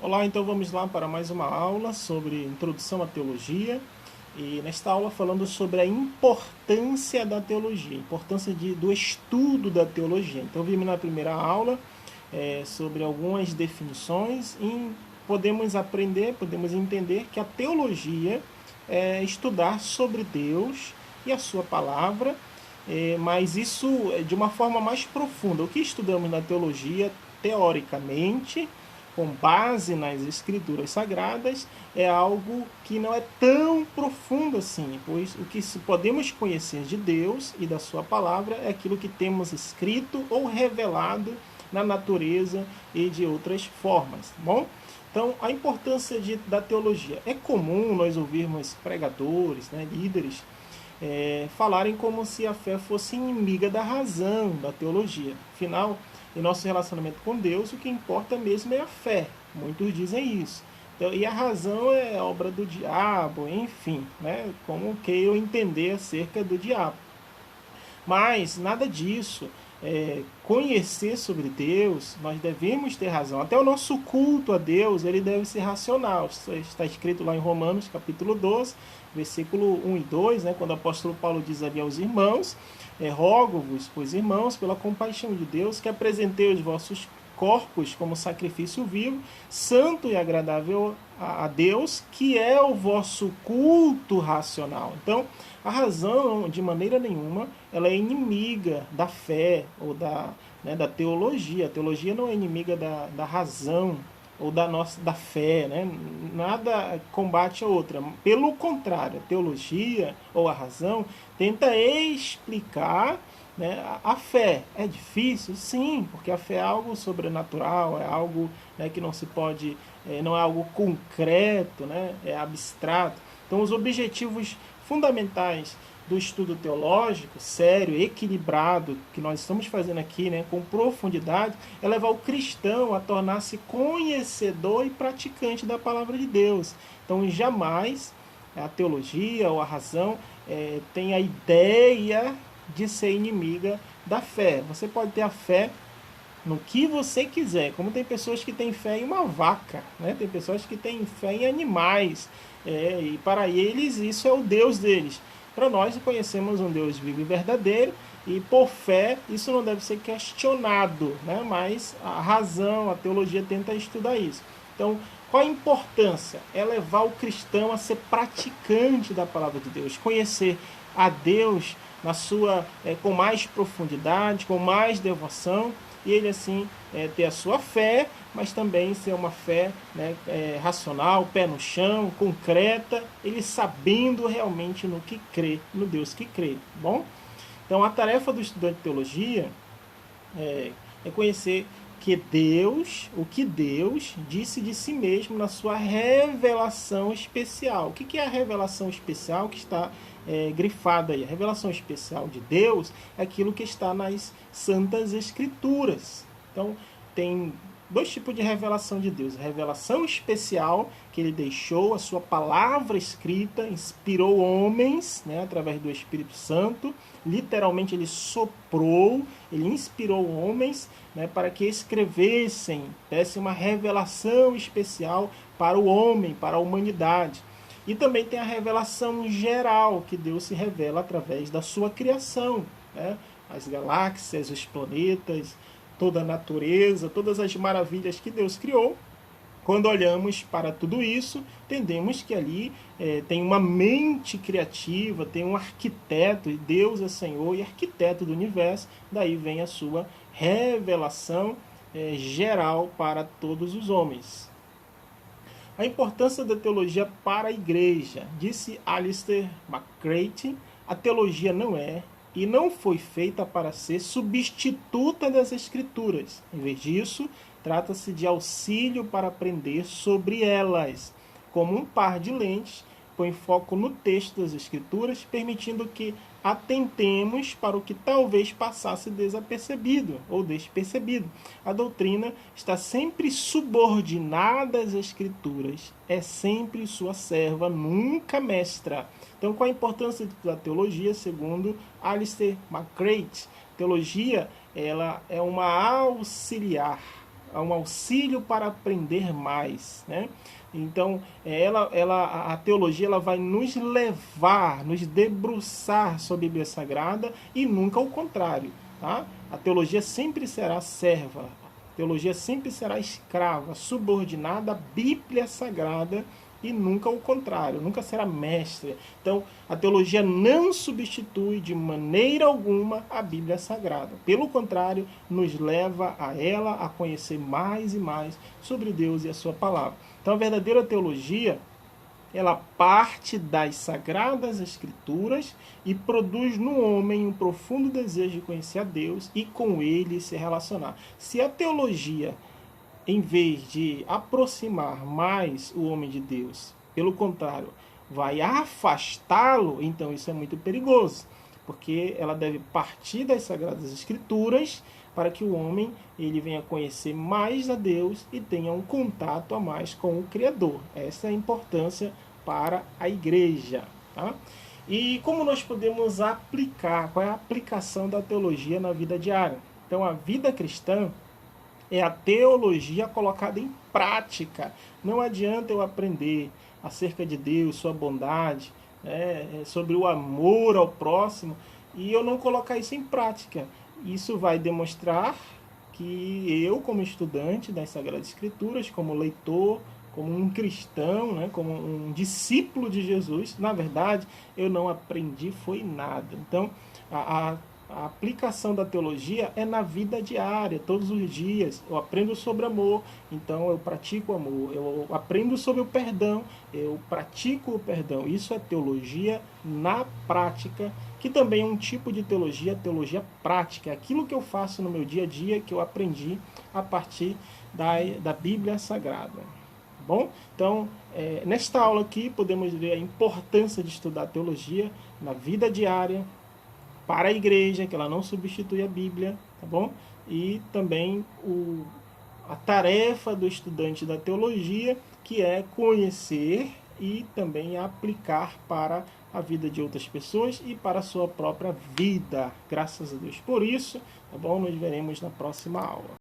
Olá, então vamos lá para mais uma aula sobre introdução à teologia. E nesta aula falando sobre a importância da teologia, a importância do estudo da teologia. Então vimos na primeira aula sobre algumas definições e podemos aprender, podemos entender que a teologia é estudar sobre Deus e a sua palavra, mas isso de uma forma mais profunda. O que estudamos na teologia, teoricamente, com base nas escrituras sagradas, é algo que não é tão profundo assim, pois o que podemos conhecer de Deus e da sua palavra é aquilo que temos escrito ou revelado na natureza e de outras formas, tá bom? Então, a importância da teologia. É comum nós ouvirmos pregadores, líderes, falarem como se a fé fosse inimiga da razão, da teologia. Afinal, em nosso relacionamento com Deus, o que importa mesmo é a fé. Muitos dizem isso. Então, e a razão é obra do diabo, enfim, como queiram entender acerca do diabo. Mas nada disso. Conhecer sobre Deus, nós devemos ter razão. Até o nosso culto a Deus, ele deve ser racional. Isso está escrito lá em Romanos, capítulo 12, versículo 1 e 2, quando o apóstolo Paulo diz ali aos irmãos: rogo-vos, pois irmãos, pela compaixão de Deus, que apresentei os vossos corpos como sacrifício vivo, santo e agradável a Deus, que é o vosso culto racional. Então, a razão, de maneira nenhuma, ela é inimiga da fé ou da teologia. A teologia não é inimiga da razão ou da fé, Nada combate a outra. Pelo contrário, a teologia ou a razão tenta explicar a fé. É difícil? Sim, porque a fé é algo sobrenatural, é algo que não se pode, não é algo concreto, é abstrato. Então, os objetivos fundamentais do estudo teológico, sério, equilibrado, que nós estamos fazendo aqui, com profundidade, é levar o cristão a tornar-se conhecedor e praticante da palavra de Deus. Então, jamais a teologia ou a razão tem a ideia de ser inimiga da fé. Você pode ter a fé no que você quiser, como tem pessoas que têm fé em uma vaca, tem pessoas que têm fé em animais, e para eles isso é o Deus deles. Para nós conhecemos um Deus vivo e verdadeiro, e por fé isso não deve ser questionado, mas a razão, a teologia tenta estudar isso. Então, qual a importância? É levar o cristão a ser praticante da palavra de Deus, conhecer a Deus na sua, com mais profundidade, com mais devoção, e ele assim ter a sua fé, mas também ser uma fé racional, pé no chão, concreta, ele sabendo realmente no que crê, no Deus que crê, bom? Então a tarefa do estudante de teologia é conhecer o que Deus disse de si mesmo na sua revelação especial. O que é a revelação especial que está grifada aí? A revelação especial de Deus é aquilo que está nas Santas Escrituras. Então, tem dois tipos de revelação de Deus. A revelação especial, que ele deixou a sua palavra escrita, inspirou homens, através do Espírito Santo. Literalmente ele soprou, ele inspirou homens para que escrevessem, desse uma revelação especial para o homem, para a humanidade. E também tem a revelação geral, que Deus se revela através da sua criação, as galáxias, os planetas, toda a natureza, todas as maravilhas que Deus criou. Quando olhamos para tudo isso, entendemos que ali tem uma mente criativa, tem um arquiteto, e Deus é Senhor e arquiteto do universo. Daí vem a sua revelação geral para todos os homens. A importância da teologia para a igreja. Disse Alistair McCreighton, a teologia não é e não foi feita para ser substituta das Escrituras. Em vez disso, trata-se de auxílio para aprender sobre elas. Como um par de lentes, põe foco no texto das Escrituras, permitindo que atentemos para o que talvez passasse desapercebido ou despercebido. A doutrina está sempre subordinada às Escrituras, é sempre sua serva, nunca mestra. Então, qual a importância da teologia, segundo Alistair McCreighton? Teologia, ela é uma auxiliar um auxílio para aprender mais, né? Então, a teologia ela vai nos levar, nos debruçar sobre a Bíblia Sagrada e nunca o contrário, tá? A teologia sempre será serva, a teologia sempre será escrava, subordinada à Bíblia Sagrada e nunca o contrário, nunca será mestre. Então, a teologia não substitui de maneira alguma a Bíblia Sagrada. Pelo contrário, nos leva a ela a conhecer mais e mais sobre Deus e a sua palavra. Então, a verdadeira teologia, ela parte das Sagradas Escrituras e produz no homem um profundo desejo de conhecer a Deus e com ele se relacionar. Se a teologia, em vez de aproximar mais o homem de Deus, pelo contrário, vai afastá-lo, então isso é muito perigoso, porque ela deve partir das Sagradas Escrituras para que o homem ele venha conhecer mais a Deus e tenha um contato a mais com o Criador. Essa é a importância para a igreja. Tá? E como nós podemos aplicar, qual é a aplicação da teologia na vida diária? Então, a vida cristã é a teologia colocada em prática. Não adianta eu aprender acerca de Deus, sua bondade, sobre o amor ao próximo, e eu não colocar isso em prática. Isso vai demonstrar que eu, como estudante das Sagradas Escrituras, como leitor, como um cristão, né, como um discípulo de Jesus, na verdade, eu não aprendi foi nada. Então, a aplicação da teologia é na vida diária, todos os dias. Eu aprendo sobre amor, então eu pratico o amor. Eu aprendo sobre o perdão, eu pratico o perdão. Isso é teologia na prática, que também é um tipo de teologia, teologia prática. É aquilo que eu faço no meu dia a dia, que eu aprendi a partir da Bíblia Sagrada. Bom, então, nesta aula aqui podemos ver a importância de estudar teologia na vida diária, para a igreja, que ela não substitui a Bíblia, tá bom? E também a tarefa do estudante da teologia, que é conhecer e também aplicar para a vida de outras pessoas e para a sua própria vida. Graças a Deus por isso, tá bom? Nos veremos na próxima aula.